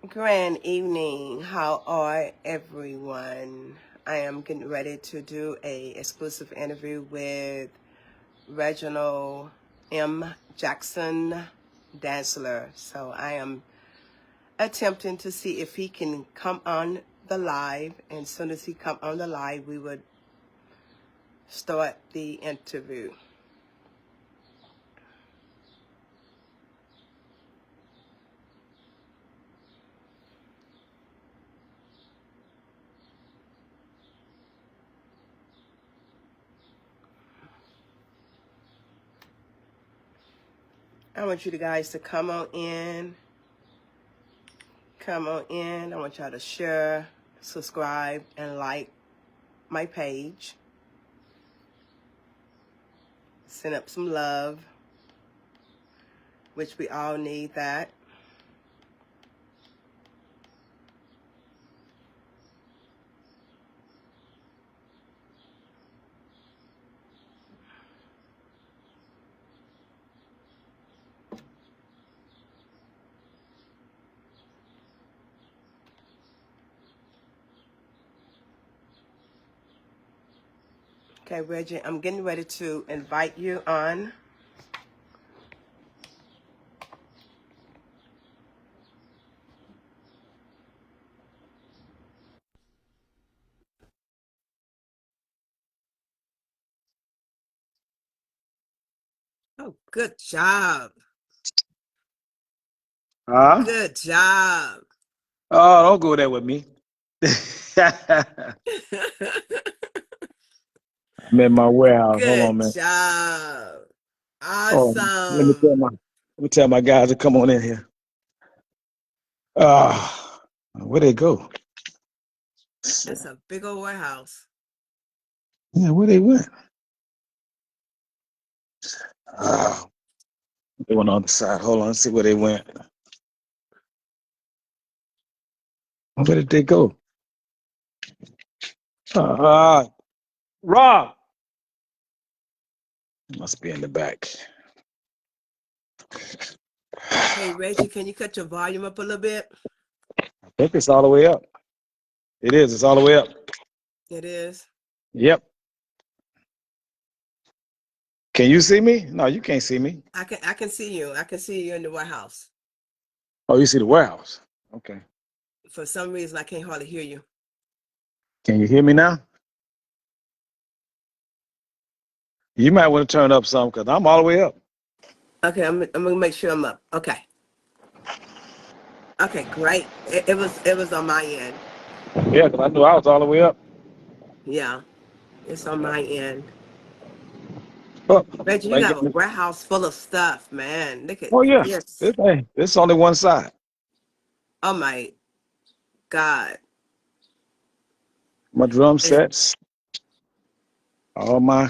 Grand evening. How are everyone? I am getting ready to do a exclusive interview with Reginald M. Jackson Dantzler. So I am attempting to see if he can come on the live. And as soon as he come on the live, we would start the interview. I want you guys to come on in. Come on in. I want y'all to share, subscribe, and like my page. Send up some love, which we all need that. Okay, Reggie, I'm getting ready to invite you on. Oh, good job. Huh? Good job. Oh, don't go there with me. I'm in my warehouse. Hold on, Good man. job. Oh, Awesome. let me tell my guys to come on in here. Ah, where they go? It's a big old warehouse. Yeah, where they went? Ah, they went on the side. Hold on, let's see where they went. Where did they go? Ah, Rob must be in the back. Hey, Reggie, can you cut your volume up a little bit? I think it's all the way up. It is. It's all the way up. It is. Yep. Can you see me? No, you can't see me. I can see you. I can see you in the warehouse. Oh, you see the warehouse. Okay. For some reason, I can't hardly hear you. Can you hear me now? You might want to turn up some because I'm all the way up. Okay, I'm gonna make sure I'm up. Okay. Okay, great. It was on my end. Yeah, because I knew I was all the way up. Yeah, it's on my end. Oh, Reggie, you might got get a me. warehouse full of stuff, man. Look at Oh yeah, this. this only one side. Oh my God. My drum It's, sets, all my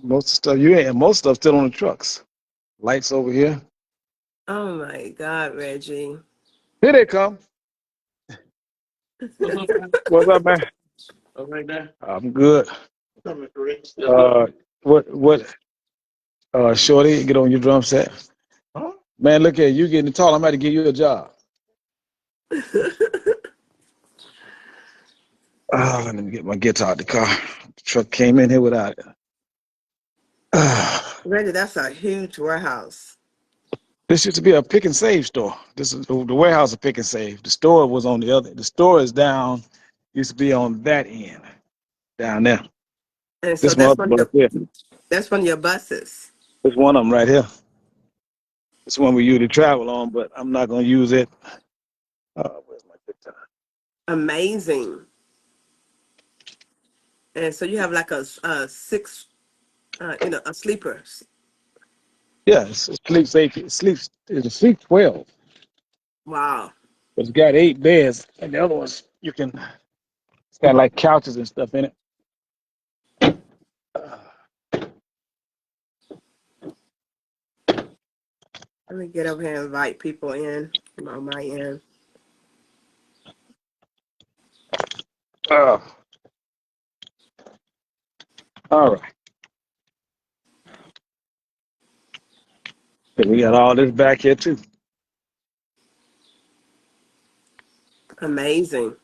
most stuff. You ain't most stuff still on the trucks. Lights over here. oh my God, Reggie. Here they come. What's up, man? Right there. I'm good. What? Shorty, get on your drum set. Huh? Man, look at you getting tall. I'm about to give you a job. Let me get my guitar out the car. The truck came in here without it. Reggie, that's a huge warehouse. This used to be a pick and save store. This is the warehouse of pick and save. The store was on the other. The store is down. Used to be on that end, down there. And so This one that's up one of right here. your buses. This one of them right here. This one we usually travel on, but I'm not gonna use it. Where's my guitar? Amazing. And so you have like a six, a sleeper. Yeah, it sleeps eight. It sleeps 12, Wow. but it's got 8 beds, and the other ones you can. It's got like couches and stuff in it. Let me get over here and invite people in on my end. Uh, all right. So we got all this back here too. Amazing.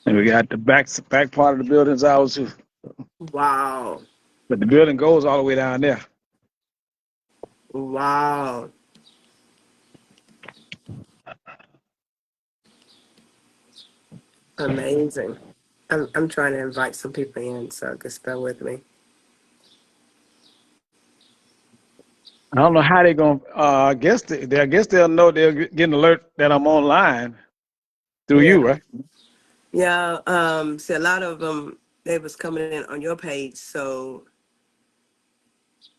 And we got the back part of the building's ours too. Wow. But the building goes all the way down there. Wow. Amazing. I'm trying to invite some people in, so just bear with me. I don't know how they're gonna. I guess they'll know they'll get an alert that I'm online through Yeah. you, right? Yeah. See, a lot of them, they was coming in on your page, so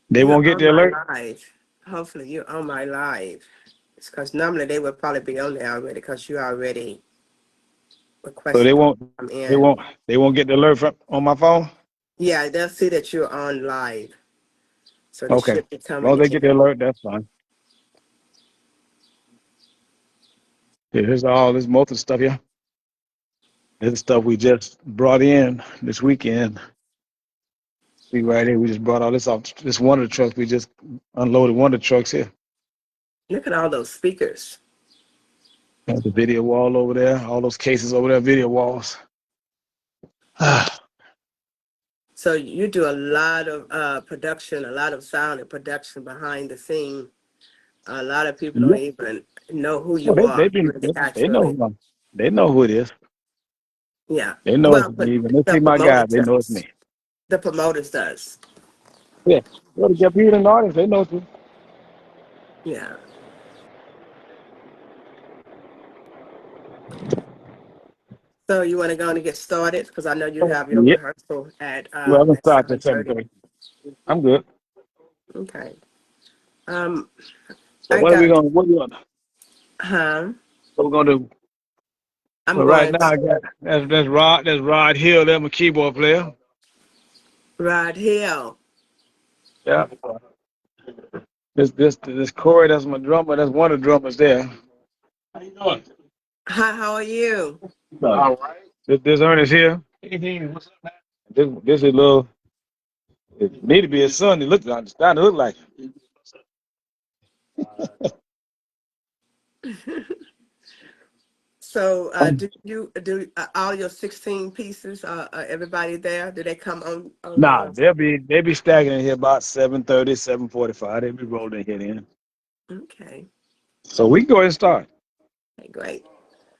They you're won't get on the my alert. live. Hopefully, you're on my live. It's because normally they would probably be on there already because you already So requested to come they in. won't they won't get the alert from on my phone. Yeah, they'll see that you're on live, so they Okay. should be As long coming as they get the in. alert, that's fine. Yeah, here's all this most of the stuff here. This is stuff we just brought in this weekend. See right here, we just brought all this off. This one of the trucks. We just unloaded one of the trucks here. Look at all those speakers. Got the video wall over there. All those cases over there, video walls. So you do a lot of production, a lot of sound and production behind the scene. A lot of people don't Yeah. even know who Oh, you are. Really, they know actually, they know who it is. yeah. They know it's Well, but me. When they the see my guy, promoter they know it's does. me. The promoters does. Yeah. Well, to get people in the audience, they know it's me. Yeah. So you want to go on and get started because I know you have your Yeah. rehearsal Well, I'm gonna at start at 7:30. 7:30. I'm good. Okay. Um, So I got. what Huh? we're gonna do? I'm Well, right going now I got that's Rod Hill, that's my keyboard player. Rod Hill. Yeah. This Corey, that's my drummer. That's one of the drummers there. How you doing? Hi. How are you? All right. This Ernest here. Hey, what's up, man? This is a little. It need to be his son. He look starting to look like. So, do you do all your 16 pieces? Everybody there? Do they come on? Nah, they'll be stacking in here about 7:30, 7:45. They'll be rolling in here then. Okay. So we can go ahead and start. Okay, great.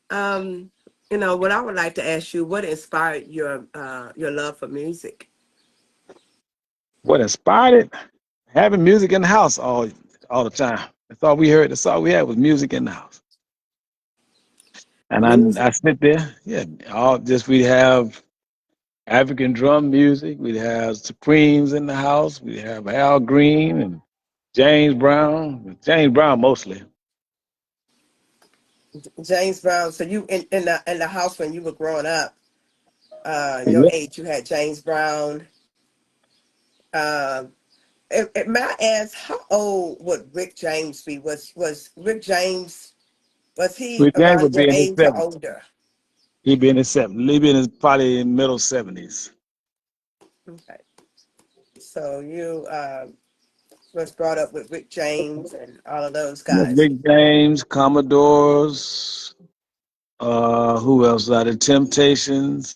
Um, what I would like to ask you, what inspired your love for music? What inspired it? Having music in the house all the time. That's all we heard. That's all we had was music in the house. And Music. I sit there, yeah. All just we have African drum music. We'd have Supremes in the house. We have Al Green and James Brown. James Brown mostly. James Brown. So you in the house when you were growing up, your Yeah. age, you had James Brown. Um, may I ask, how old would Rick James be? Was Rick James, was he Rick James around would be your in his age or 70s. older? He'd be in his 70s. He'd be in his probably in middle 70s. Okay. So you was brought up with Rick James and all of those Yeah, guys. Rick James, Commodores. Who else? The Temptations,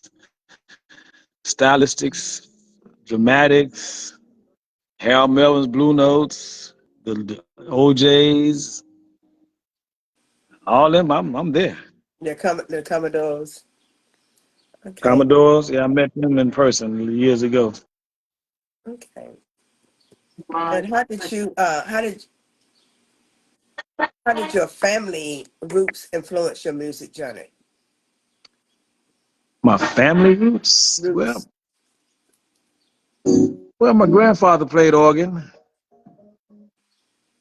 Stylistics, Dramatics, Harold Melvin's Blue Notes, the OJs, all them. I'm there. The Commodores. Okay. Commodores, yeah, I met them in person years ago. Okay. And how did your family roots influence your music journey? My family roots. Roots. Well, my grandfather played organ,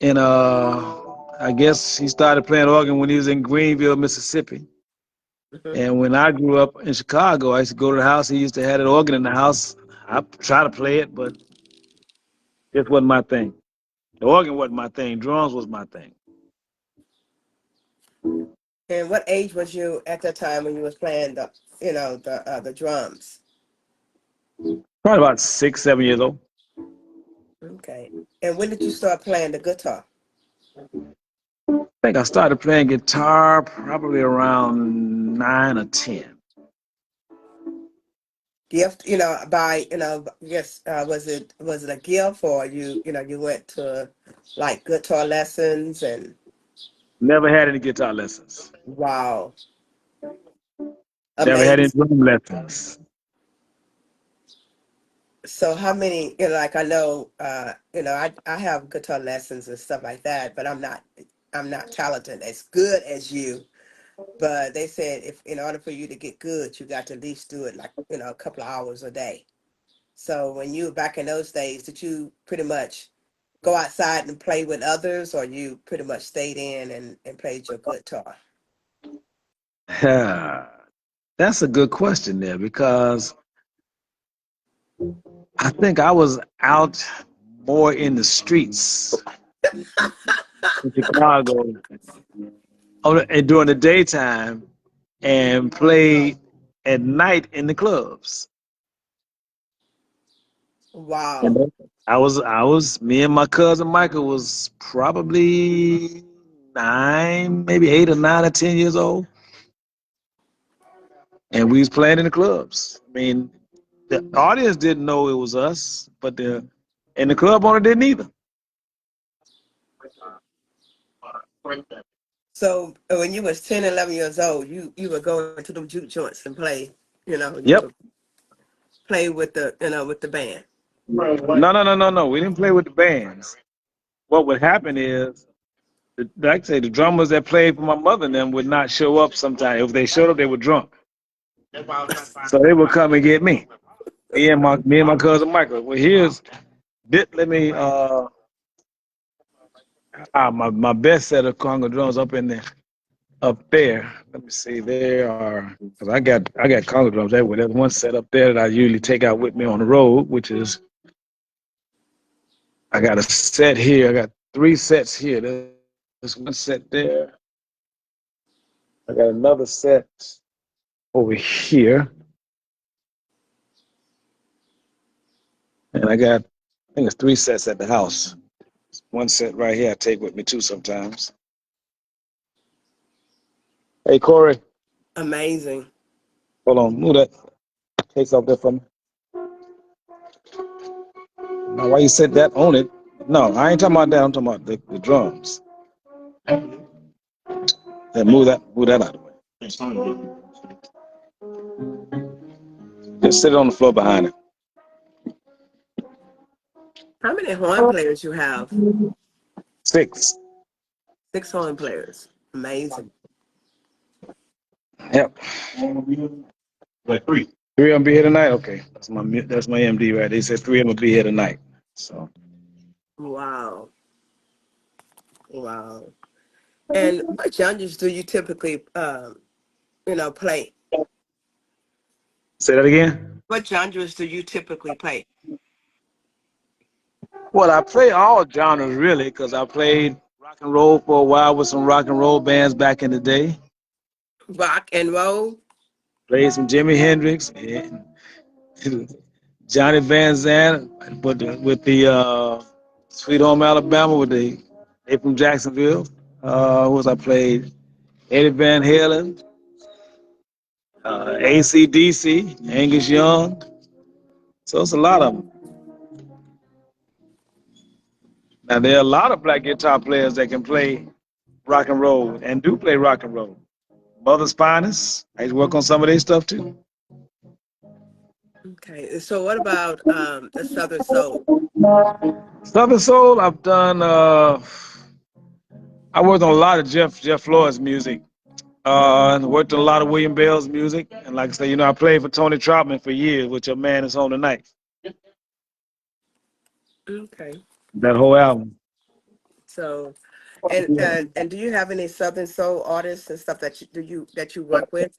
and I guess he started playing organ when he was in Greenville, Mississippi. Hmm. And when I grew up in Chicago, I used to go to the house. He used to have an organ in the house. I try to play it, but it wasn't my thing. The organ wasn't my thing. Drums was my thing. And what age was you at that time when you was playing the drums? Probably about 6, 7 years old. Okay. And when did you start playing the guitar? think I started playing guitar probably around 9 or 10. Gift, by, yes, was it a gift, or you went to like guitar lessons and Never had any guitar lessons. wow, Never had any amazing. drum lessons. So how many, like I know, I have guitar lessons and stuff like that, but I'm not talented as good as you. But they said if in order for you to get good, you got to at least do it like, a couple of hours a day. So when you were back in those days, did you pretty much go outside and play with others, or you pretty much stayed in and played your guitar? That's a good question there because I think I was out more in the streets in Chicago and during the daytime and played at night in the clubs. And Wow. me and my cousin Michael was probably 9, maybe 8 or 9 or 10 years old, and we was playing in the clubs. I mean, the audience didn't know it was us, but the club owner didn't either. So when you was 10, 11 years old, you would go into them juke joints and play, you Yep. would play with the band. No, no, no, no, no. We didn't play with the bands. What would happen is, like I say, the drummers that played for my mother and them would not show up sometimes. If they showed up, they were drunk. So they would come and get me. Me and my cousin Michael. Well, let me my best set of conga drums up there. Let me see. There are because I got conga drums everywhere. There's one set up there that I usually take out with me on the road, which is I got a set here. I got 3 sets here. There's one set there. I got another set over here, and I think it's 3 sets at the house. One set right here I take with me too sometimes. Hey Corey, Amazing. hold on, move that case off there for me. Now, why you said that on it? No, I ain't talking about that. I'm talking about the drums. Then move that out of the way. Just sit it on the floor behind it. How many horn players you have? 6. 6 horn players. Amazing. Yep. Like 3. 3 of them be here tonight. Okay, that's my MD right. They said 3 of them will be here tonight. So Wow. Wow. And what genres do you typically, play? say that again. What genres do you typically play? Well, I play all genres really because I played rock and roll for a while with some rock and roll bands back in the day. Rock and roll? Played some Jimi Hendrix and Johnny Van Zandt, but with the Sweet Home Alabama with they from Jacksonville. Was I played Eddie Van Halen, AC/DC, Angus Young. So it's a lot of them. Now there are a lot of black guitar players that can play rock and roll and do play rock and roll. Mother's Finest. I used to work on some of their stuff too. Okay. So what about the Southern Soul? Southern Soul, I've done. I worked on a lot of Jeff Floyd's music. And worked on a lot of William Bell's music. And like I say, I played for Tony Troutman for years, with Your Man Is Home Tonight. Okay. That whole album. So, and do you have any Southern Soul artists and stuff that you work with?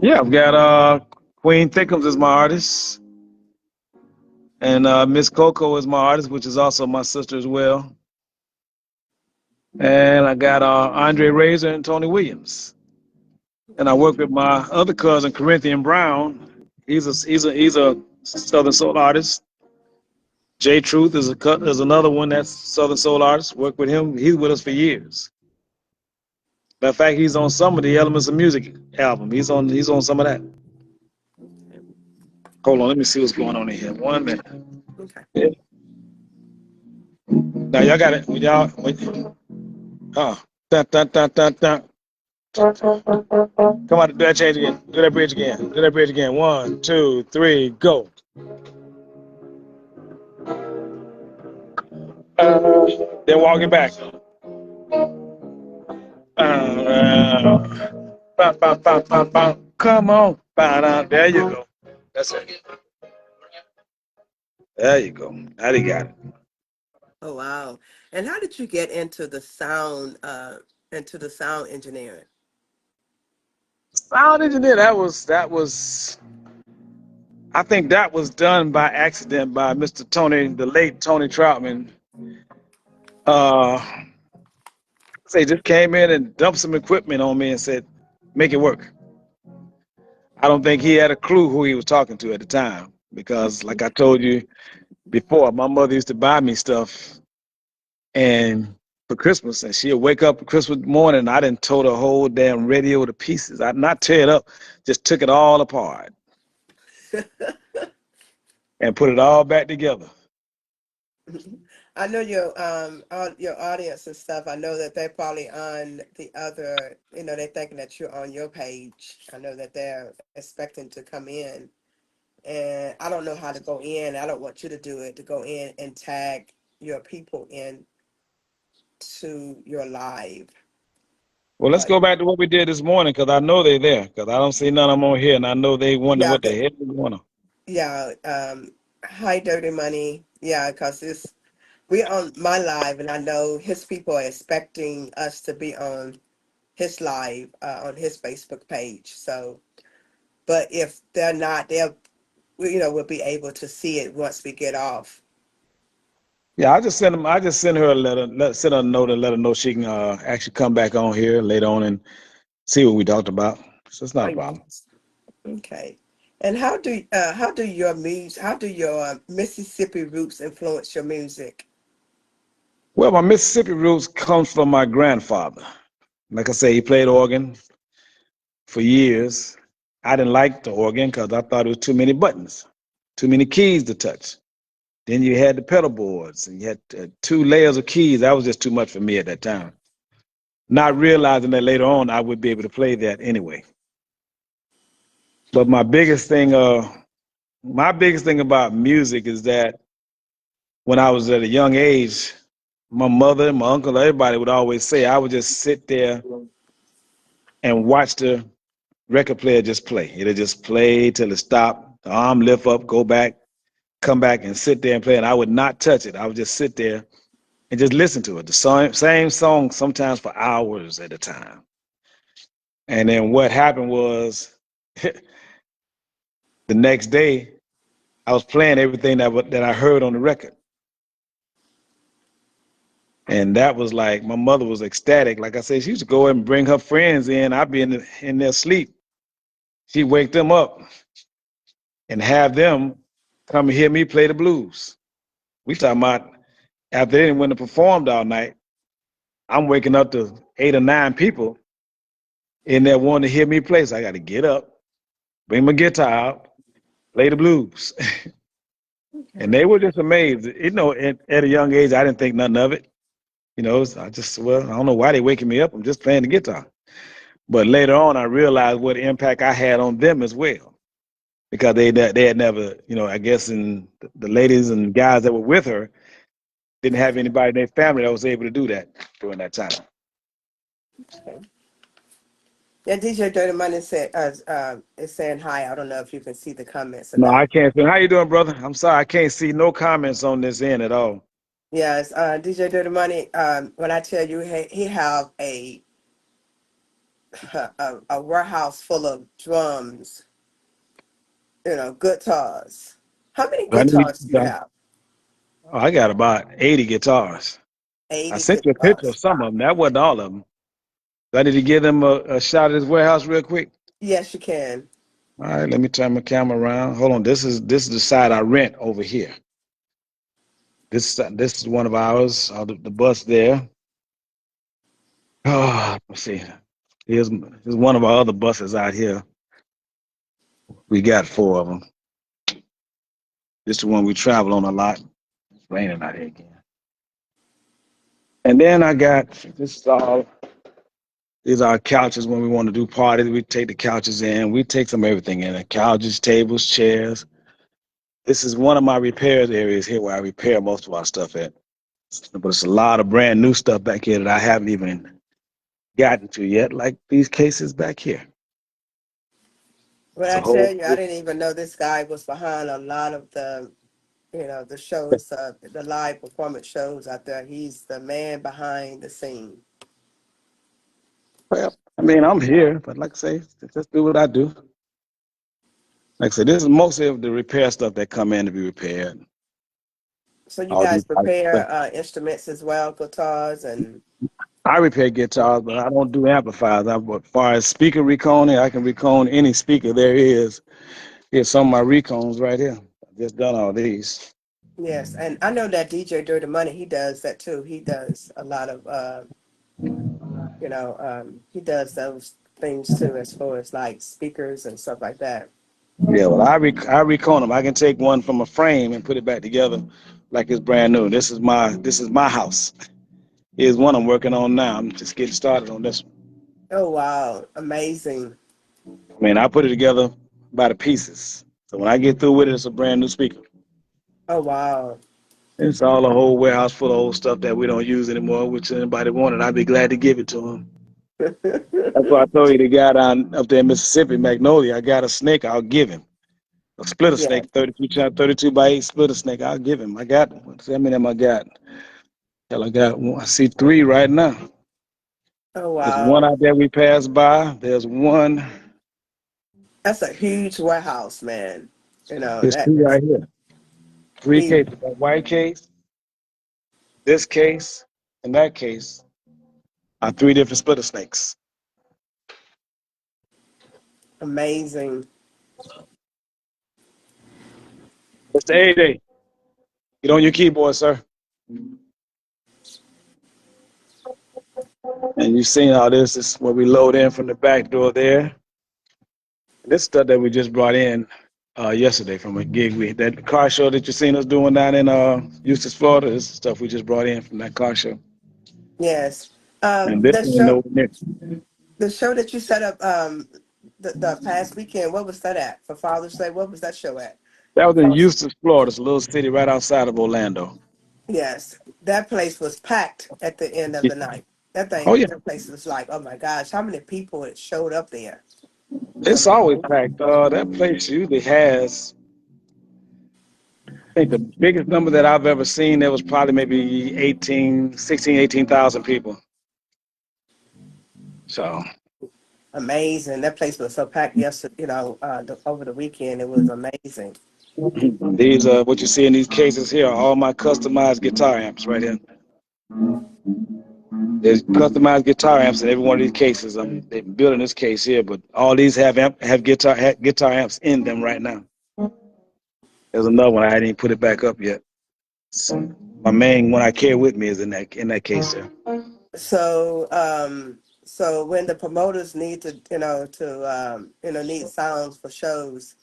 Yeah, I've got Queen Thickums is my artist. And Miss Coco is my artist, which is also my sister as well. And I got Andre Razor and Tony Williams. And I work with my other cousin, Corinthian Brown. He's a Southern Soul artist. J Truth is another one that's Southern Soul artist. Worked with him. He's with us for years. Matter of fact, he's on some of the Elements of Music album. He's on some of that. Okay. Hold on, let me see what's going on in here. 1 minute. Okay. Yeah. Now y'all got it. Dun, dun, dun, dun, dun. Come on, do that change again. Do that bridge again. Do that bridge again. 1, 2, 3, go. Then walk it back. Come on. There you go. That's it. There you go. Now you got it. Oh wow. And how did you get into the sound engineering? Sound engineer. That was. I think that was done by accident by Mr. Tony, the late Tony Troutman. Uh, say just came in and dumped some equipment on me and said, "Make it work." I don't think he had a clue who he was talking to at the time because, like I told you before, my mother used to buy me stuff and for Christmas, and she'd wake up Christmas morning. And I didn't tow the whole damn radio to pieces. I not tear it up, just took it all apart and put it all back together. I know your audience and stuff. I know that they're probably on the other. They're thinking that you're on your page. I know that they're expecting to come in, and I don't know how to go in. I don't want you to do it. To go in and tag your people in to your live, Well, let's but go back to what we did this morning because I know they're there because I don't see none of them on here, and I know they wonder yeah, what the hell is going on. yeah. Hi, Dirty Money. Yeah, because it's we on my live, and I know his people are expecting us to be on his live on his Facebook page. So, but if they're not, we'll be able to see it once we get off. Yeah, I just sent them. I just sent her a letter, send her a note, and let her know she can actually come back on here later on and see what we talked about. So it's not Oh, a problem. yes. Okay. And how do your Mississippi roots influence your music? Well, my Mississippi roots comes from my grandfather. Like I say, he played organ for years. I didn't like the organ because I thought it was too many buttons, too many keys to touch. Then you had the pedal boards, and you had 2 layers of keys. That was just too much for me at that time. Not realizing that later on I would be able to play that anyway. But my biggest thing about music is that when I was at a young age, my mother, my uncle, everybody would always say I would just sit there and watch the record player just play. It'll just play till it stopped, the arm lift up, go back, come back and sit there and play. And I would not touch it. I would just sit there and just listen to it. The same song sometimes for hours at a time. And then what happened was the next day I was playing everything that I heard on the record. And that was like my mother was ecstatic. Like I said, she used to go and bring her friends in. I'd be in their sleep. She'd wake them up and have them come and hear me play the blues. We talking about after they didn't went to performed all night, I'm waking up to 8 or 9 people in there wanting to hear me play. So I got to get up, bring my guitar out, play the blues. And Okay. they were just amazed. At a young age, I didn't think nothing of it. I don't know why they waking me up. I'm just playing the guitar. But later on, I realized what impact I had on them as well, because they had never, I guess, and the ladies and guys that were with her didn't have anybody in their family that was able to do that during that time. Okay. Yeah, DJ Dirty Money said is saying hi. I don't know if you can see the comments or No, I not. can't. How you doing, brother? I'm sorry, I can't see no comments on this end at all. Yes, DJ Dirty Money. When I tell you he have a warehouse full of drums, guitars. How many I need. guitars do you have? Oh, I got about 80 guitars. I 80 sent you a picture of guitars. some of them. That wasn't all of them. Do I need to give them a shot at this warehouse real quick? Yes, you can. All right, let me turn my camera around. Hold on. This is the side I rent over here. This is one of ours. The bus there. Oh, let's see. Here's one of our other buses out here. We got four of them. This is the one we travel on a lot. It's raining out here again. And then I got this is all. These are our couches when we want to do parties. We take the couches in. We take some everything in. The couches, tables, chairs. This is one of my repairs areas here where I repair most of our stuff at. But it's a lot of brand new stuff back here that I haven't even gotten to yet, like these cases back here. When It's a I tell whole you, I didn't even know this guy was behind a lot of the, the shows, the live performance shows out there. He's the man behind the scene. well, I mean, I'm here, but like I say, just do what I do. Like I said, this is mostly of the repair stuff that come in to be repaired. So you All guys these prepare instruments as well, guitars and I repair guitars, but I don't do amplifiers. But as far as speaker reconing, I can recone any speaker there is. Here's some of my recones right here. I've just done all these. yes, and I know that DJ Dirty Money, he does that too. He does a lot of he does those things too, as far as like speakers and stuff like that. Yeah, well, I recone them. I can take one from a frame and put it back together like it's brand new. This is my house. Here's one I'm working on now. I'm just getting started on this one. Oh wow, amazing. I mean, I put it together by the pieces. So when I get through with it, it's a brand new speaker. Oh wow. It's all a whole warehouse full of old stuff that we don't use anymore, which anybody wanted, I'd be glad to give it to them. That's why I told you the guy down up there in Mississippi, Magnolia, I got a snake, I'll give him. A splitter Yes. snake, 32 by 8 splitter snake, I'll give him. I got one. See how many of them I got? Hell, I got one. I see three right now. Oh There's one wow. out there we passed by. There's one. That's a huge warehouse, man. There's That two is right here. Three huge. cases. That white case, this case, and that case are three different splitter snakes. Amazing. Mr. A-Day, get on your keyboard, sir. And you've seen all this. This is where we load in from the back door there. This stuff that we just brought in yesterday from a gig. That car show that you seen us doing down in Eustis, Florida. This is stuff we just brought in from that car show. Yes. And this The ain't show nowhere near. the show that you set up the past weekend, what was that at? For Father's Day, what was that show at? That was in Oh, Eustis, Florida. It's a little city right outside of Orlando. yes. That place was packed at the end of Yeah. the night. Oh yeah, That place was like, oh my gosh, how many people it showed up there? It it's was always amazing. packed. That place usually has. I think the biggest number that I've ever seen there was probably maybe 18,000 people. So Amazing. That place was so packed yesterday, over the weekend. It was amazing. these what you see in these cases here are all my customized guitar amps right here. There's customized guitar amps in every one of these cases. They're building this case here, but all these have guitar amps in them right now. There's another one I didn't put it back up yet. So my main one I carry with me is in that case there. So when the promoters need to, need sounds for shows,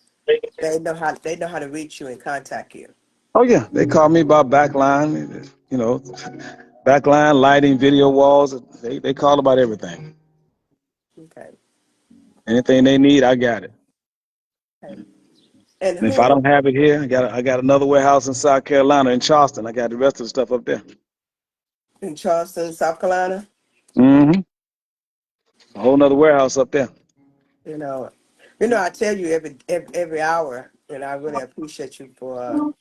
they know how to reach you and contact you. Oh yeah, they call me about backline, backline lighting, video walls. They call about everything. Okay. Anything they need, I got it. Okay. And And if I who don't have it here, I got another warehouse in South Carolina in Charleston. I got the rest of the stuff up there. in Charleston, South Carolina? Mm-hmm. A whole nother warehouse up there. You know, I tell you every hour, and I really appreciate you for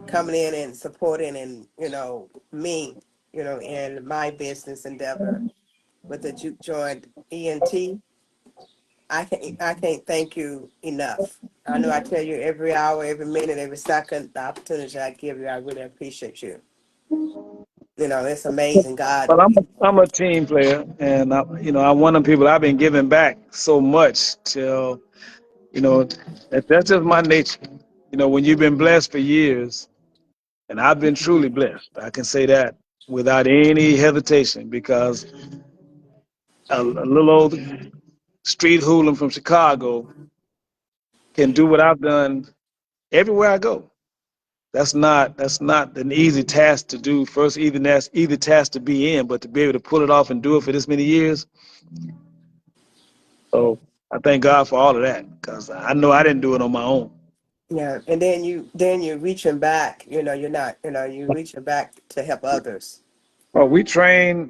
coming in and supporting and me, in my business endeavor with the juke joint ENT. I can't thank you enough. I know I tell you every hour, every minute, every second, the opportunity I give you, I really appreciate you. It's amazing, God. But I'm a team player, and I'm one of the people. I've been giving back so much till that's just my nature. When you've been blessed for years, and I've been truly blessed, I can say that without any hesitation because a little old street hooligan from Chicago can do what I've done everywhere I go. That's not an easy task to do. First, even that's easy task to be in, but to be able to pull it off and do it for this many years. So I thank God for all of that because I know I didn't do it on my own. Yeah, and then you're reaching back. You're not. You're reaching back to help others. Well, we train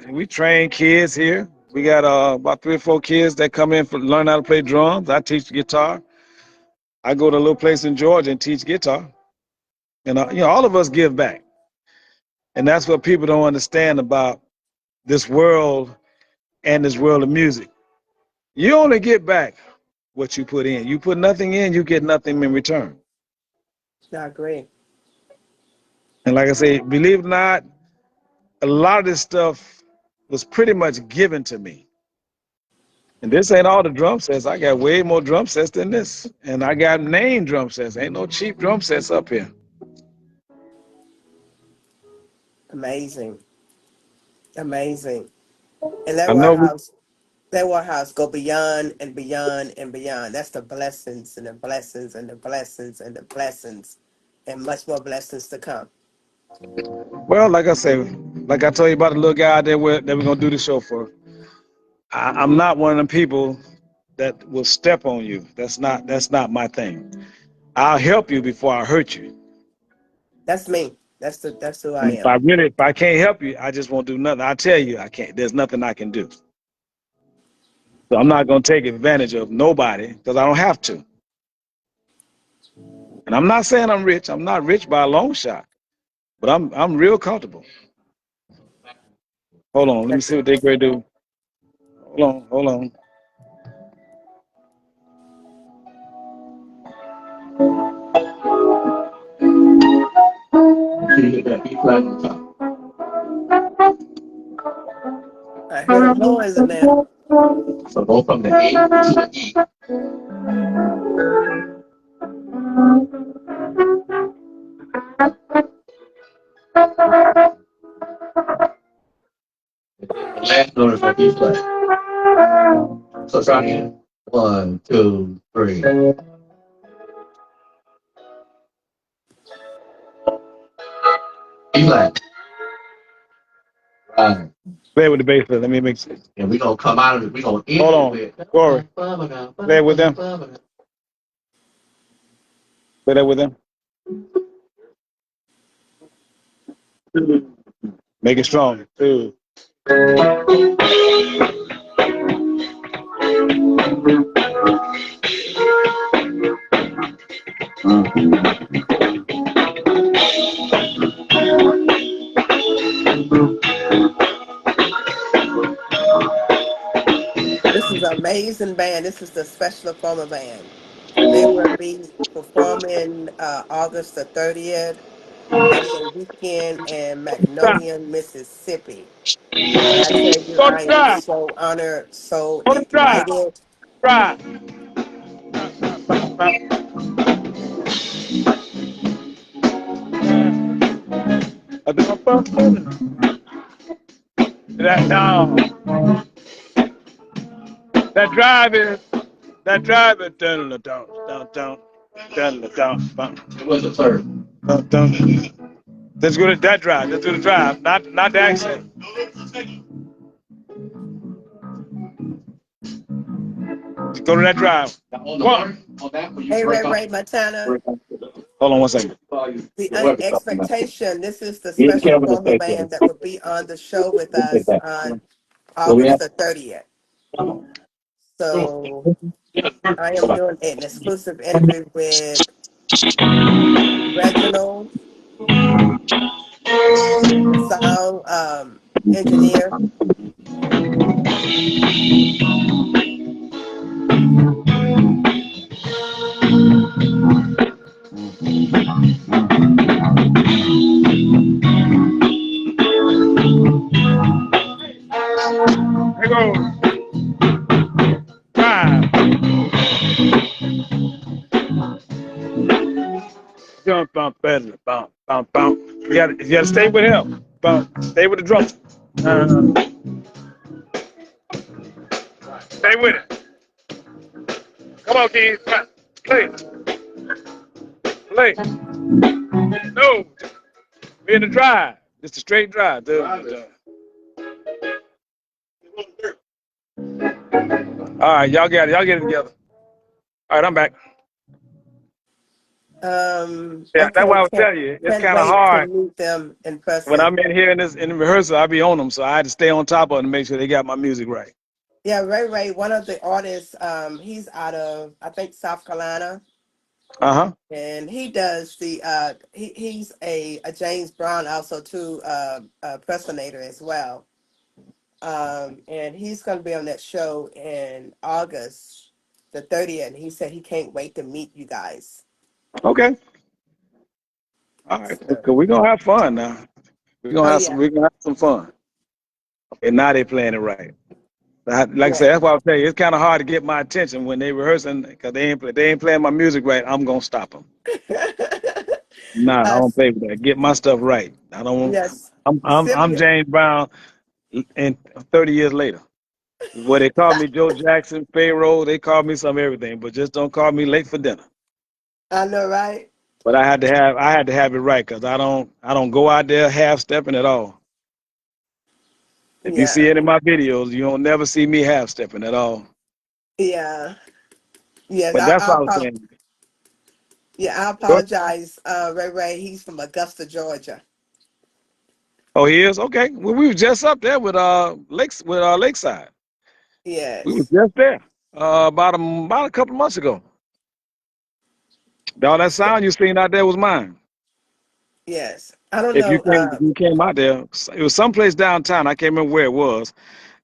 kids here. We got about 3 or 4 kids that come in for learn how to play drums. I teach guitar. I go to a little place in Georgia and teach guitar. And all of us give back, and that's what people don't understand about this world and this world of music. You only get back what you put in. You put nothing in, you get nothing in return. I agree. And like I say, believe it or not, a lot of this stuff was pretty much given to me. And this ain't all the drum sets. I got way more drum sets than this. And I got name drum sets. Ain't no cheap drum sets up here. Amazing, amazing. And I know that warehouse go beyond and beyond and beyond. That's the blessings and the blessings and the blessings and the blessings, and much more blessings to come. well, like I say, like I told you about the little guy that we're gonna do the show for. I'm not one of them people that will step on you. That's not my thing. I'll help you before I hurt you. That's me. That's who I And am. if I can't help you, I just won't do nothing. I tell you I can't. There's nothing I can do. So I'm not gonna take advantage of nobody because I don't have to. And I'm not saying I'm rich. I'm not rich by a long shot, but I'm real comfortable. Hold on, let me see what they gonna do. Hold on. You hit that B flat on top. I hear the noise in there. So go from the A to the E. The last note is that B flat. So try again. 1, 2, 3. B flat. Right. Play with the bass. Let me make sense. And we're gonna come out of it. We're gonna end Hold on, with Corey. Play with them. Play that with them. Make it strong. 2. This is an amazing band. This is the Special Performer Band. They will be performing August the 30th at the weekend in Try. Magnolia, Mississippi. And I tell you, Go to I am try. so honored, so Go to try. elated. Try. That no. That drive is dun dun dun dun dun dun dun dun it was a third. dun dun. Let's go to that drive. Let's do the drive, not the accent. Go to that drive. Now on the one, on that one, you Hey, break Ray off. Ray Montana, Hold on one second. the The work is off. expectation. This is the Here's the Special camera to Performer stay there. Band that will be on the show with We'll take us that. on So we August have the 30th. So I am doing an exclusive interview with Reginald, the sound engineer. Here goes. Drive. Jump, bump, better, bump, bump, bump. You gotta stay with him. Bump. Stay with the drum. Stay with it. Come on, kids. Play. Play. No. We're in the drive. It's a straight drive. All right, y'all got it. Y'all get it together. All right, I'm back. Yeah, that's Okay, why I was telling you. It's can't kind of wait to hard. meet them in When person. I'm in here in the rehearsal, I be on them, so I had to stay on top of them to make sure they got my music right. Yeah, Ray Ray, one of the artists, he's out of I think South Carolina, Uh-huh. and he does he's a James Brown also too impersonator as well. And he's going to be on that show in August the 30th. And he said he can't wait to meet you guys. Okay. All right. So, We're gonna have fun now. oh yeah, We're gonna have some fun. And now they playing it right. Like I yeah, said, that's why I tell you, it's kind of hard to get my attention when they rehearsing because they ain't playing my music right. I'm gonna stop them. Nah, I uh, don't play with that. Get my stuff right. I don't. yes, I'm Sylvia. James Brown, and 30 years later, well, they call me Joe Jackson, Pharaoh. They call me some everything, but just don't call me late for dinner. I know, right? But I had to have it right because I don't go out there half stepping at all. If you see Yeah, any of my videos, you don't never see me half stepping at all. yeah, yes. But that's what I was saying. Yeah, I Good. apologize, Ray Ray. He's from Augusta, Georgia. Oh, he is okay. Well, we were just up there with Lakeside. We was Yes, just there about a couple of months ago. All that sound you seen out there was mine. yes. I don't know. If you came out there, it was someplace downtown. I can't remember where it was.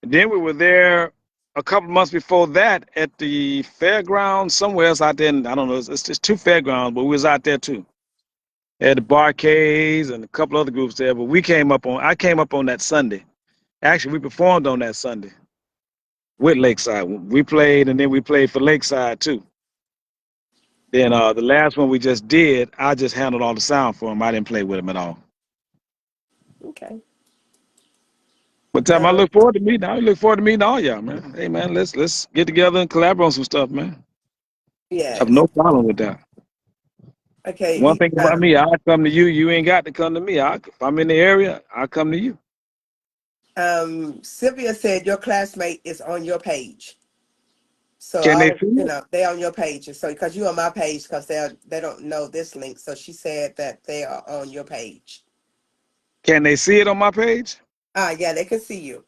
And then we were there a couple of months before that at the fairgrounds somewhere else out there. I don't know. It's just two fairgrounds, but we was out there too. Had the Barcades and a couple other groups there. But I came up on that Sunday. Actually, we performed on that Sunday with Lakeside. We played, and then we played for Lakeside too. Then the last one we just did, I just handled all the sound for him. I didn't play with him at all. Okay. But time I Um, look forward to meeting. I look forward to meeting all y'all, man. Hey, man, let's get together and collaborate on some stuff, man. I have yes. no problem with that. One Okay. thing about me, I come to you. You ain't got to come to me. If I'm in the area, I come to you. Sylvia said your classmate is on your page. So Can they I'll, see it? they on your page. So because you on my page, because they don't know this link. So she said that they are on your page. Can they see it on my page? Yeah, they can see you.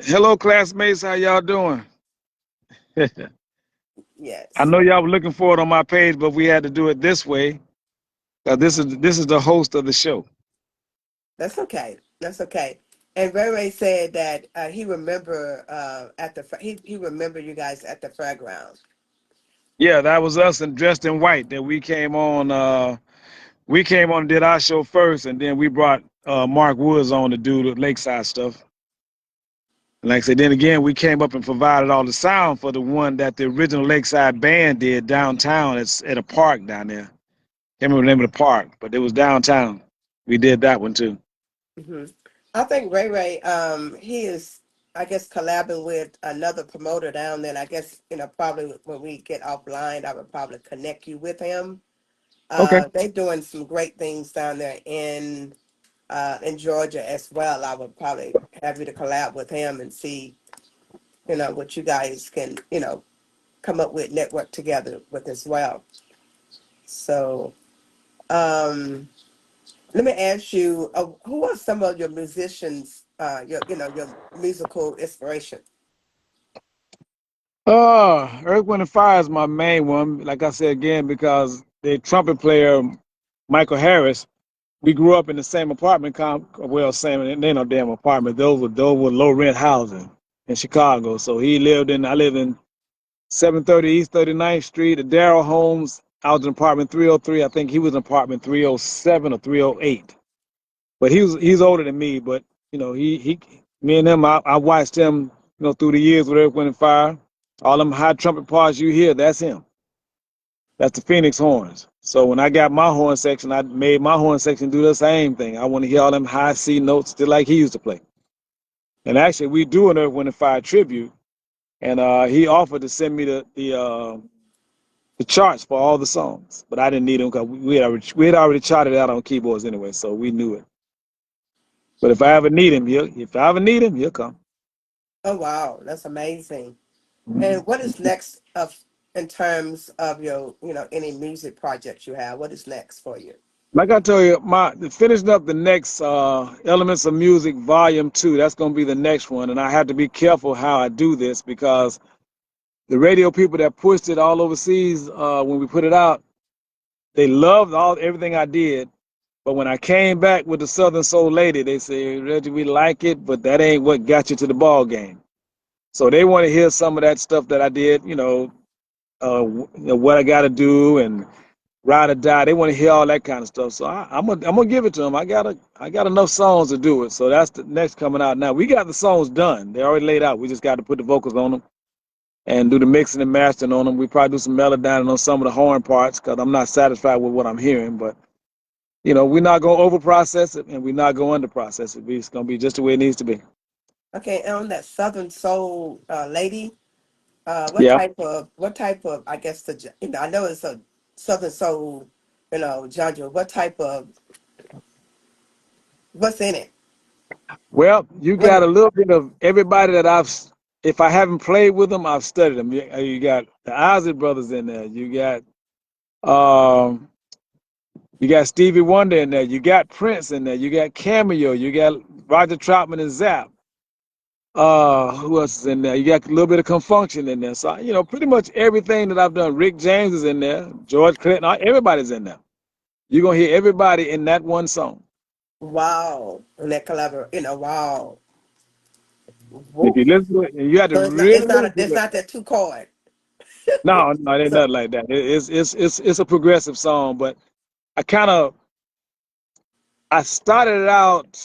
Hello, classmates. How y'all doing? I Yes, know y'all were looking for it on my page, but we had to do it this way. This is the host of the show. that's okay. That's okay. And Ray Ray said that he remember he remember you guys at the fairground. Yeah, that was us and dressed in white that we came on. We came on and did our show first, and then we brought Mark Woods on to do the Lakeside stuff. And like I said, then again, we came up and provided all the sound for the one that the original Lakeside band did downtown. It's at a park down there. Can't remember the name of the park, but it was downtown. We did that one too. Hmm. I think Ray Ray, he is, I guess, collabing with another promoter down there. And I guess, probably when we get offline, I would probably connect you with him. Okay. They're doing some great things down there in Georgia as well. I would probably have you to collab with him and see, what you guys can, come up with, network together with as well. So, um, let me ask you, who are some of your musicians, your musical inspiration? Earth, Wind, and Fire is my main one. Like I said again, because the trumpet player Michael Harris, we grew up in the same apartment well, same ain't no damn apartment. Those were low rent housing in Chicago. So I lived in 730 East 39th Street. The Darrell Homes, I was in apartment 303. I think he was in apartment 307 or 308. But he's older than me. But he me and him, I watched him, through the years with Earth, Wind, and Fire. All them high trumpet parts you hear, that's him. That's the Phoenix horns. So when I got my horn section, I made my horn section do the same thing. I want to hear all them high C notes just like he used to play. And actually, we do an Earth, Wind, and Fire tribute. and he offered to send me the charts for all the songs, but I didn't need them because we had already charted it out on keyboards anyway, so we knew it. But if I ever need him, he'll come. Oh wow, that's amazing. And Mhm. what is next of in terms of your, any music projects you have? What is next for you? Like I told you, finishing up the next Elements of Music Volume 2. That's going to be the next one, and I have to be careful how I do this because the radio people that pushed it all overseas when we put it out, they loved everything I did. But when I came back with the Southern Soul Lady, they said, Reggie, we like it, but that ain't what got you to the ball game. So they want to hear some of that stuff that I did, what I got to do and ride or die. They want to hear all that kind of stuff. So I'm gonna give it to them. I got enough songs to do it. So that's the next coming out now. We got the songs done. They're already laid out. We just got to put the vocals on them and do the mixing and mastering on them. We probably do some melodyning on some of the horn parts because I'm not satisfied with what I'm hearing. But we're not gonna over process it and we're not gonna under process it. It's gonna be just the way it needs to be. Okay, and on that Southern Soul lady, Yeah. what type of, I guess I know it's a Southern Soul, genre. What type of, what's in it? Well, you What got is, a little bit of everybody that if I haven't played with them, I've studied them. You got the Ozzy brothers in there. Um, you got Stevie Wonder in there. You got Prince in there. You got Cameo. You got Roger Troutman and Zapp. Who else is in there? You got a little bit of Confunction in there. So pretty much everything that I've done. Rick James is in there. George Clinton. Everybody's in there. You're gonna hear everybody in that one song. wow, and that collaborate, wow. If you Woo. listen to it, and you have to So really listen it's to it. not that two chord. No, no, it ain't So nothing like that. It's a progressive song, but I kind of I started it out.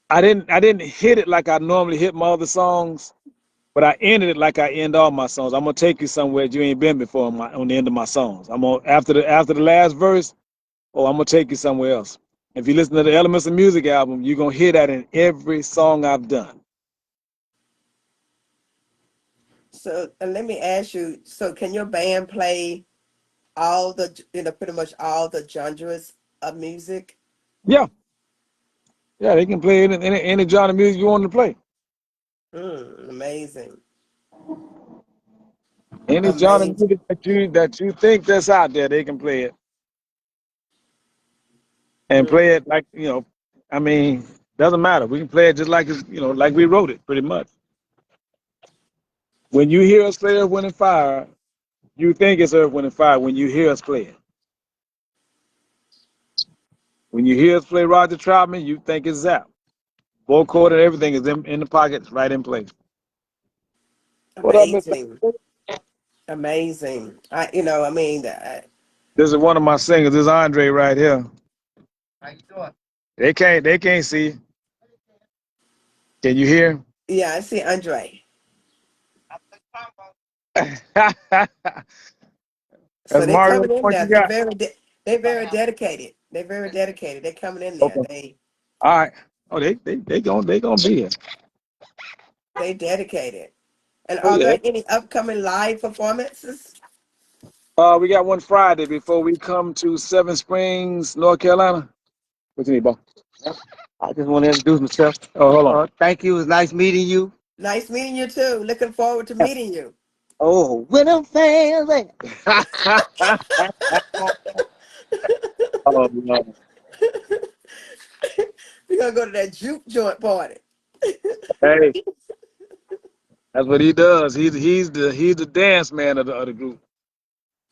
I didn't hit it like I normally hit my other songs, but I ended it like I end all my songs. I'm gonna take you somewhere you ain't been before on the end of my songs. I'm gonna after the last verse. Oh, I'm gonna take you somewhere else. If you listen to the Elements of Music album, you're gonna hear that in every song I've done. let me ask you. So can your band play all the, pretty much all the genres of music? Yeah, yeah, they can play any genre of music you want to play. Amazing, Any genre of amazing. music that you think that's out there, they can play it and Mm. play it like I mean, doesn't matter. We can play it just like it's like we wrote it, pretty much. When you hear us play Earth, Wind and Fire, you think it's Earth, Wind and Fire when you hear us play it. When you hear us play Roger Troutman, you think it's Zapp. Full chord and everything is in the pockets, right in place. What up, Mr. Amazing, amazing. I mean, This is one of my singers. This is Andre right here. They can't see. Can you hear? yeah, I see Andre. So That's they Mario. coming in What there. you got? They very dedicated. They very dedicated. They coming in there. Okay. All right. Oh, they gonna be here. They dedicated. And Oh are yeah. there any upcoming live performances? We got one Friday before we come to Seven Springs, North Carolina. What you need, Bo? I just want to introduce myself. Oh, hold on. Thank you. It was nice meeting you. Nice meeting you too. Looking forward to meeting you. Oh, when I'm fans. Oh, no. We're gonna go to that juke joint party. Hey, that's what he does. He's the dance man of the group.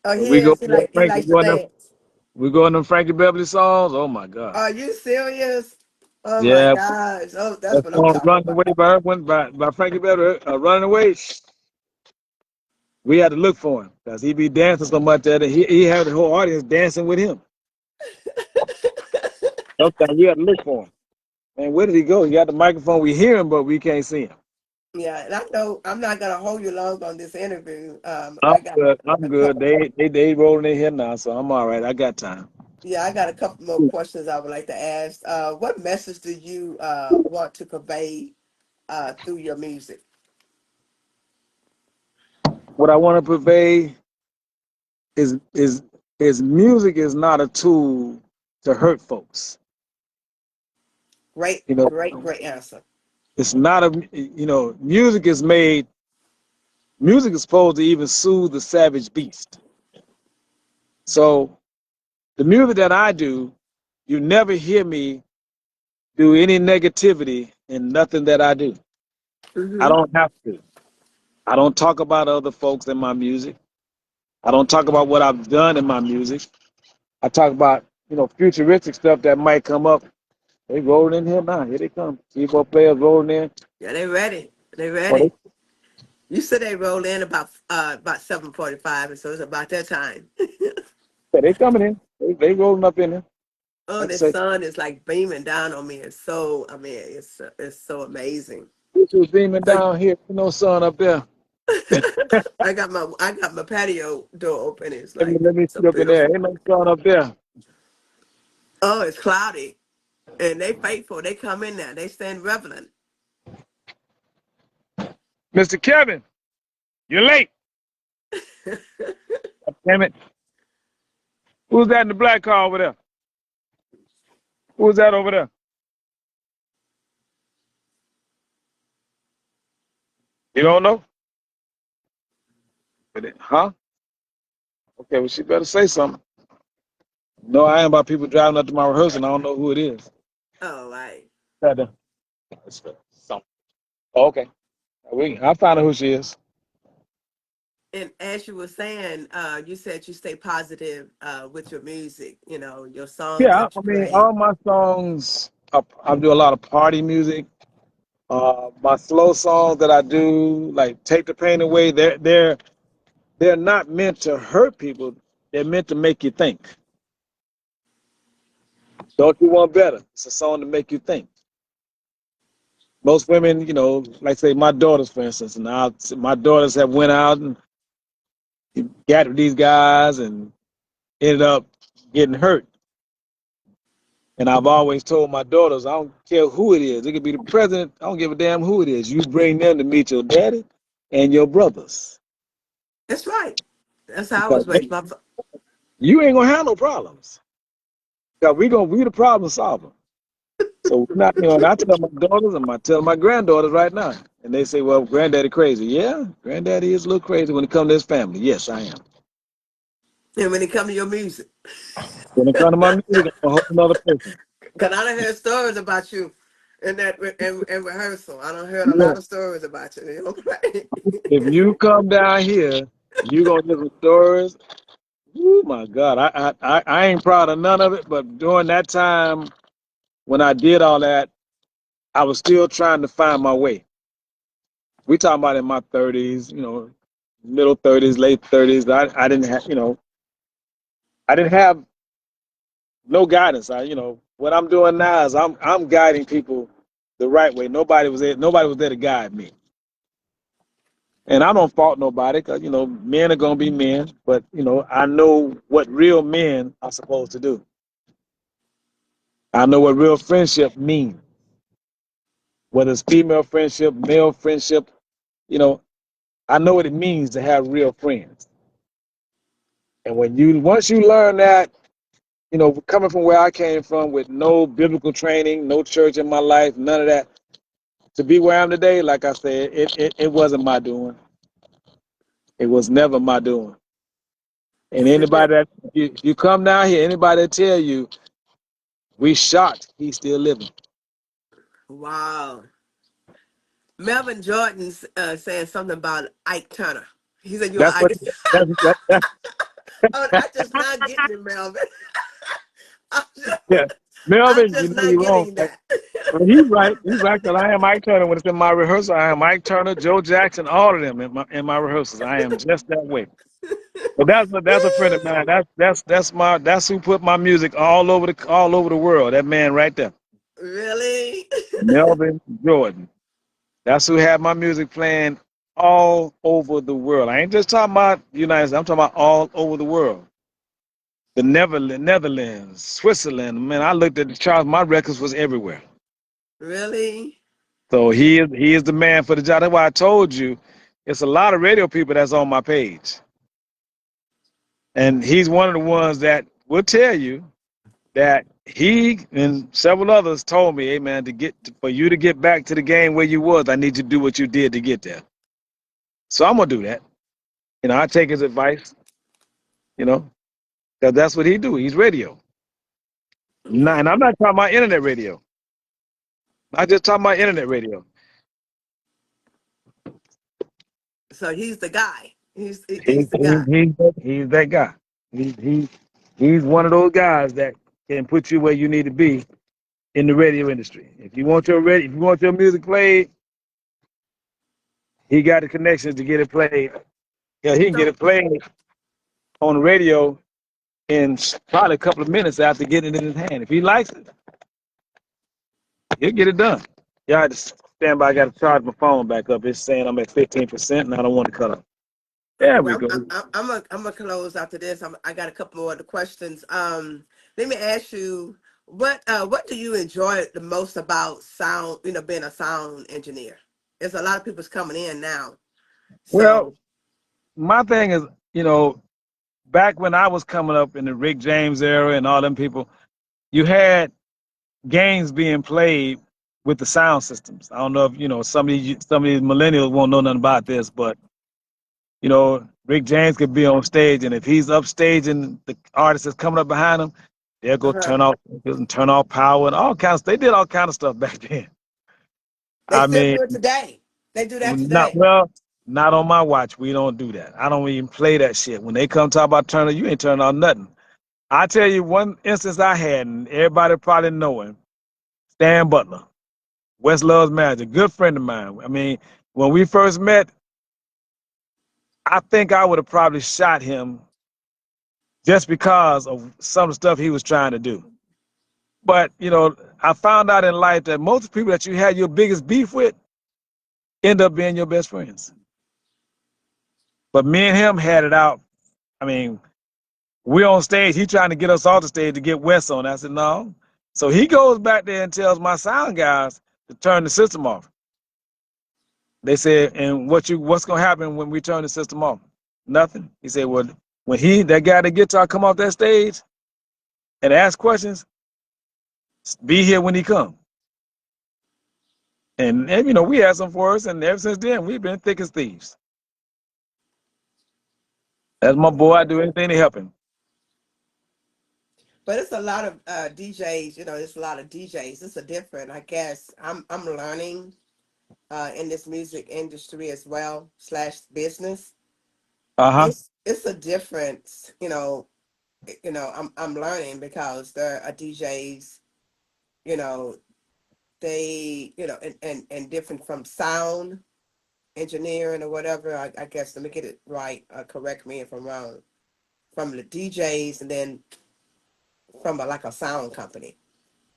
Oh, When he we go is. He Frank, we likes to go in them, dance. we go in them Frankie Beverly songs. Oh my God. Are you serious? Oh my Yeah, gosh. Oh, that's that what I'm song talking "Running about. Away" by Frankie Beverly, "Running Away." We had to look for him because he be dancing so much that he had the whole audience dancing with him. Sometimes we had to look for him. Man, where did he go? He got the microphone. We hear him, but we can't see him. Yeah, and I know I'm not gonna hold you long on this interview. I'm I got good. I'm a good. couple. They rolling their head now, so I'm all right. I got time. Yeah, I got a couple more questions I would like to ask. What message do you want to convey through your music? What I want to convey is is is music is not a tool to hurt folks. Great, You know, great, great answer. it's not a music is made. Music is supposed to even soothe the savage beast. So the music that I do, you never hear me do any negativity in nothing that I do. I Mm-hmm. don't have to. I don't talk about other folks in my music. I don't talk about what I've done in my music. I talk about, futuristic stuff that might come up. They rolling in here now. Here they come. Keyboard players rolling in. Yeah, they ready. They Oh, ready. You said they roll in about 7:45, and so it's about that time. they coming in. They rolling up in here. Oh, Like I the say, sun is like beaming down on me. It's so, I mean, it's so amazing. this was beaming So down here. No sun up there. I got my patio door open. It's like Let me so see up in there. beautiful. Ain't no sun up there. Oh, it's cloudy, and they faithful. They come in there. They stand reverent. Mr. Kevin, you're late. Damn it. Who's that in the black car over there? Who's that over there? You don't know? Huh? Okay, well, she better say something. No, I am about people driving up to my rehearsal and I don't know who it is. Oh, right. Something. Oh, okay. I'll find out who she is. And as you were saying, you said you stay positive with your music. Your songs Yeah, that I you mean, create. all my songs, I do a lot of party music. My slow songs that I do, like "Take the Pain Away," they're not meant to hurt people. They're meant to make you think. Don't you want better? It's a song to make you think. Most women, like say my daughters, for instance, and my daughters have went out and got with these guys and ended up getting hurt. And I've always told my daughters, I don't care who it is. It could be the president. I don't give a damn who it is. You bring them to meet your daddy and your brothers. That's right. That's how I Because was raised. you ain't gonna have no problems. Because we the problem solver. So we're not, and I tell my daughters and I tell my granddaughters right now. And they say, well, granddaddy crazy. Yeah, granddaddy is a little crazy when it comes to his family. Yes, I am. And when it comes to your music, When it comes to my music, I'm a whole another person. because I done heard stories about you in rehearsal. I done heard a Yeah. lot of stories about you. Right? If you come down here, you gonna hear some stories. Oh my God, I ain't proud of none of it. But during that time when I did all that, I was still trying to find my way. We talking about in my 30s, middle 30s, late 30s. I didn't have, I didn't have no guidance. What I'm doing now is I'm guiding people the right way. Nobody was there to guide me. And I don't fault nobody because, men are going to be men. But, I know what real men are supposed to do. I know what real friendship means, whether it's female friendship, male friendship. You know, I know what it means to have real friends. And once you learn that, coming from where I came from with no biblical training, no church in my life, none of that, to be where I am today, like I said, it wasn't my doing. It was never my doing. And Sit anybody there. that you come down here, anybody that tell you we shocked he's still living. Wow. Melvin Jordan's saying something about Ike Turner. He said, "You're That's what Ike." that's Oh, I just not getting it, Melvin. I'm just, yeah. I'm Melvin, just not you're wrong. getting that. Well, he's right. He's right. Cause I am Mike Turner when it's in my rehearsal. I am Mike Turner, Joe Jackson, all of them in my rehearsals. I am just that way. But that's a friend of mine. That's who put my music all over the world. That man right there, Really? Melvin Jordan. That's who had my music playing all over the world. I ain't just talking about the United States. I'm talking about all over the world. The Netherlands, Switzerland. Man, I looked at the charts. My records was everywhere. Really? So he is the man for the job. That's why I told you, it's a lot of radio people that's on my page, and he's one of the ones that will tell you that he and several others told me, "Hey man, for you to get back to the game where you was, I need you to do what you did to get there." So I'm gonna do that. You know, I take his advice. You know, because that's what he do. He's radio. Okay. And I'm not talking about internet radio. I just talking about internet radio. So he's the guy. He, He's the guy. he's that guy. He's one of those guys that can put you where you need to be in the radio industry. If you want your music played, he got the connections to get it played. Yeah, he can get So it played on the radio in probably a couple of minutes after getting it in his hand. If he likes it, he'll get it done. Yeah, I just stand by. I got to charge my phone back up. It's saying I'm at 15%, and I don't want to cut off. There we well, go. I'm gonna close after this. I got a couple more other questions. Let me ask you, what do you enjoy the most about sound? You know, being a sound engineer. There's a lot of people's coming in now. Well, So my thing is, you know, back when I was coming up in the Rick James era and all them people, you had games being played with the sound systems. I don't know if you know some of these millennials won't know nothing about this, but you know, Rick James could be on stage, and if he's upstage and the artist is coming up behind him, they'll go uh-huh. turn off power and all kinds. They did all kind of stuff back then. They I still mean, do it today. They do that not today. well, not on my watch. We don't do that. I don't even play that shit. When they come talk about turning, you ain't turning on nothing. I tell you one instance I had, and everybody probably know him, Stan Butler, West Love's manager, good friend of mine. I mean, when we first met, I think I would have probably shot him just because of some of the stuff he was trying to do. But, you know, I found out in life that most people that you had your biggest beef with end up being your best friends. But me and him had it out. I mean, we on stage, he trying to get us off the stage to get Wes on. I said, no. So he goes back there and tells my sound guys to turn the system off. They said, and what's gonna happen when we turn the system off? Nothing. He said, well, when that guy the guitar come off that stage and ask questions, be here when he come. And you know, we had some for us, and ever since then we've been thick as thieves. That's my boy. I do anything to help him. But it's a lot of DJs. You know, it's a lot of DJs. It's a different. I guess I'm learning in this music industry as well slash business. Uh-huh. It's a difference. I'm learning because there are DJs. You know, they and different from sound engineering or whatever. I guess let me get it right. Correct me if I'm wrong. From the DJs and then from like a sound company.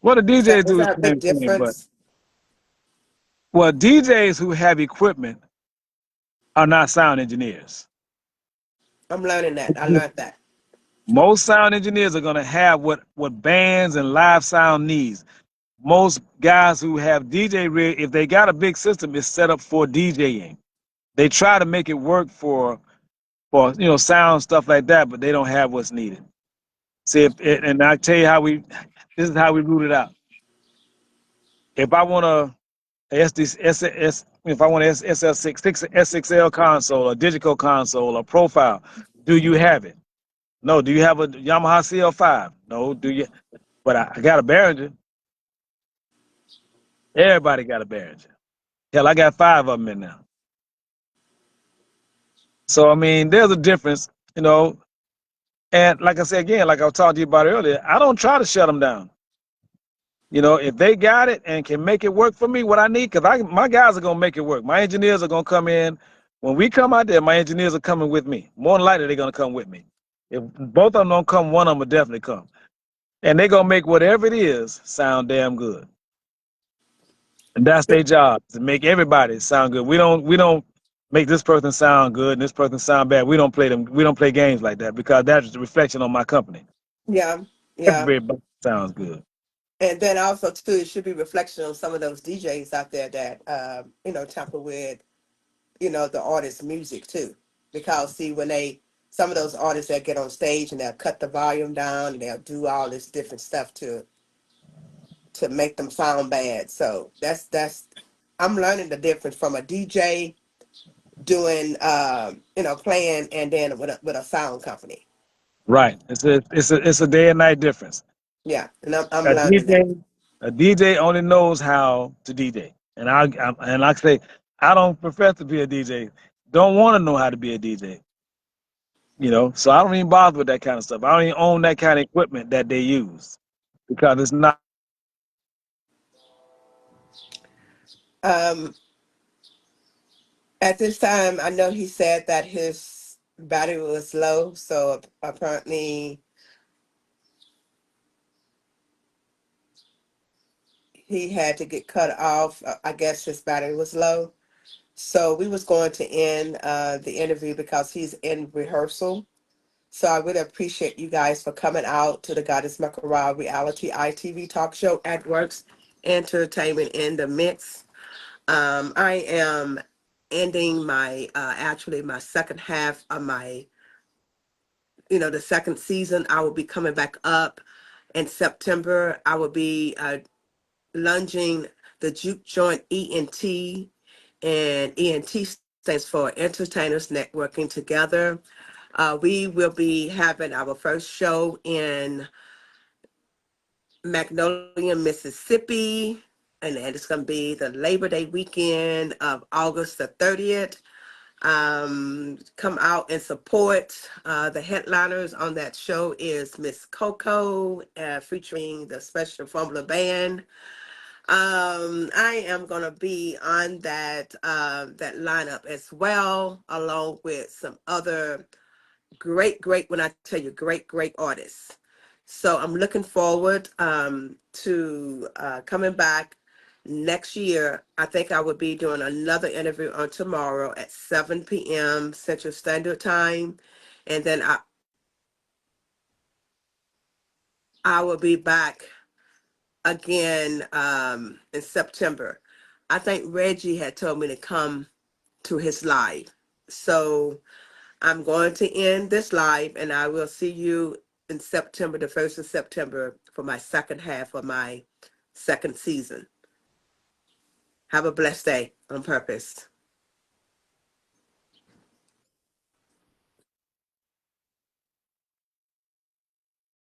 Well, the Is that DJs is do the that a big same thing, but difference? well, DJs who have equipment are not sound engineers. I'm learning that. I learned that. Most sound engineers are gonna have what bands and live sound needs. Most guys who have DJ rig, if they got a big system, is set up for DJing. They try to make it work for you know sound stuff like that, but they don't have what's needed. See, and I tell you this is how we root it out. If I want if I want an SL6 S6L console, a digital console, a profile, do you have it? No. Do you have a Yamaha CL5? No. Do you? But I got a Behringer. Everybody got a Behringer. Hell, I got 5 of them in now. So I mean, there's a difference, you know. And like I said again, like I was talking to you about earlier, I don't try to shut them down. You know, if they got it and can make it work for me, what I need, because my guys are gonna make it work. My engineers are gonna come in. When we come out there, my engineers are coming with me. More than likely, they're gonna come with me. If both of them don't come, one of them will definitely come, and they're gonna make whatever it is sound damn good. And that's their job, to make everybody sound good. We don't make this person sound good and this person sound bad. We don't play them. We don't play games like that because that's a reflection on my company. Yeah, yeah. Everybody sounds good. And then also too, it should be reflection on some of those DJs out there that tamper with the artist's music too, because see when they some of those artists that get on stage and they'll cut the volume down and they'll do all this different stuff to make them sound bad. So that's I'm learning the difference from a DJ doing playing and then with a sound company. Right. It's a day and night difference. Yeah, and I'm A learning that. DJ a DJ only knows how to DJ, and and like I say, I don't profess to be a DJ. Don't want to know how to be a DJ. So I don't even bother with that kind of stuff. I don't even own that kind of equipment that they use because it's not Um, at this time, I know he said that his battery was low, so apparently he had to get cut off. I guess his battery was low. So we was going to end the interview because he's in rehearsal. So I really appreciate you guys for coming out to the Goddess Makara reality ITV talk show at Works Entertainment in the Mix. I am ending my actually my second half of my the second season. I will be coming back up in September. I will be lunging the juke joint ENT, and ENT stands for Entertainers Networking Together. We will be having our first show in Magnolia, Mississippi, and it's going to be the Labor Day weekend of August the 30th. Come out and support. The headliners on that show is Miss Coco, featuring the Special Fumbler Band. I am gonna be on that lineup as well, along with some other great, when I tell you great artists. So I'm looking forward to coming back next year. I think I will be doing another interview on tomorrow at 7 p.m. Central Standard Time, and then I will be back again in September. I think Reggie had told me to come to his live. So I'm going to end this live and I will see you in September, the 1st of September, for my second half of my second season. Have a blessed day on purpose.